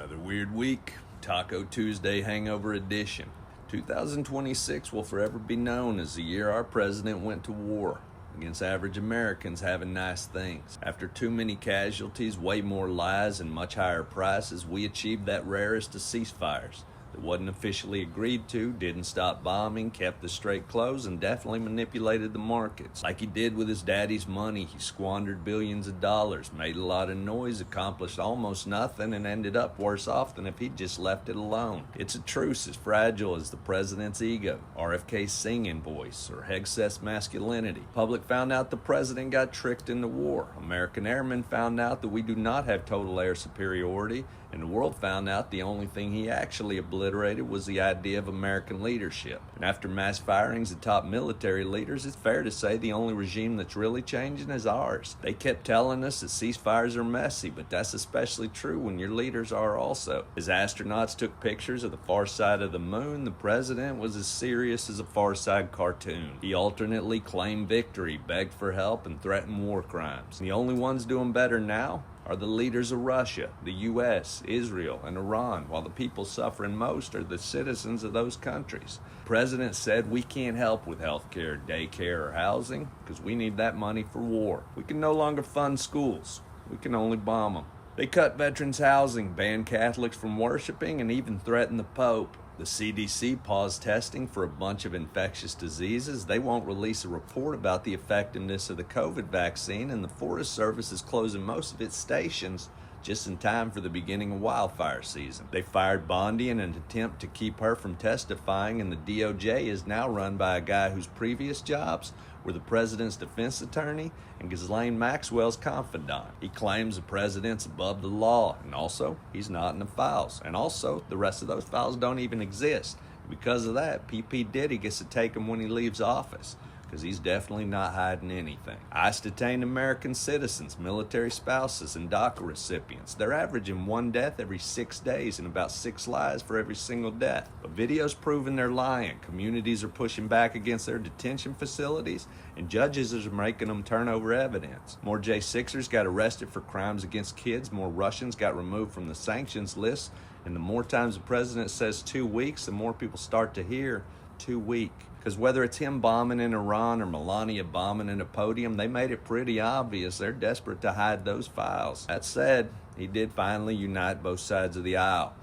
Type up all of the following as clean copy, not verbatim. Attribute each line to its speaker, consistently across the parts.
Speaker 1: Another weird week, Taco Tuesday hangover edition. 2026 will forever be known as the year our president went to war against average Americans having nice things. After too many casualties, way more lies, and much higher prices, we achieved that rarest of ceasefires that wasn't officially agreed to, didn't stop bombing, kept the strait closed, and definitely manipulated the markets. Like he did with his daddy's money, he squandered billions of dollars, made a lot of noise, accomplished almost nothing, and ended up worse off than if he'd just left it alone. It's a truce as fragile as the president's ego, RFK's singing voice, or excess masculinity. Public found out the president got tricked into war. American airmen found out that we do not have total air superiority, and the world found out the only thing he actually obliterated was the idea of American leadership. And after mass firings of top military leaders, it's fair to say the only regime that's really changing is ours. They kept telling us that ceasefires are messy, but that's especially true when your leaders are also. As astronauts took pictures of the far side of the moon, the president was as serious as a Far Side cartoon. He alternately claimed victory, begged for help, and threatened war crimes. And the only ones doing better now are the leaders of Russia, the U.S., Israel, and Iran, while the people suffering most are the citizens of those countries. The president said we can't help with health care, daycare, or housing because we need that money for war. We can no longer fund schools. We can only bomb them. They cut veterans' housing, banned Catholics from worshiping, and even threatened the Pope. The CDC paused testing for a bunch of infectious diseases. They won't release a report about the effectiveness of the COVID vaccine, and the Forest Service is closing most of its stations just in time for the beginning of wildfire season. They fired Bondi in an attempt to keep her from testifying, and the DOJ is now run by a guy whose previous jobs were the president's defense attorney and Ghislaine Maxwell's confidant. He claims the president's above the law, and also he's not in the files, and also the rest of those files don't even exist. Because of that, PP Diddy gets to take them when he leaves office, because he's definitely not hiding anything. ICE detained American citizens, military spouses, and DACA recipients. They're averaging one death every 6 days and about 6 lies for every single death. But video's proving they're lying. Communities are pushing back against their detention facilities, and judges are making them turn over evidence. More J6ers got arrested for crimes against kids, more Russians got removed from the sanctions list, and the more times the president says 2 weeks, the more people start to hear 2 week. Because whether it's him bombing in Iran or Melania bombing in a podium, they made it pretty obvious they're desperate to hide those files. That said, he did finally unite both sides of the aisle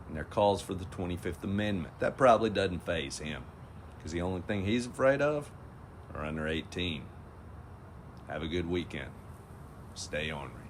Speaker 1: in their calls for the 25th Amendment. That probably doesn't faze him, because the only thing he's afraid of are under 18. Have a good weekend. Stay ornery.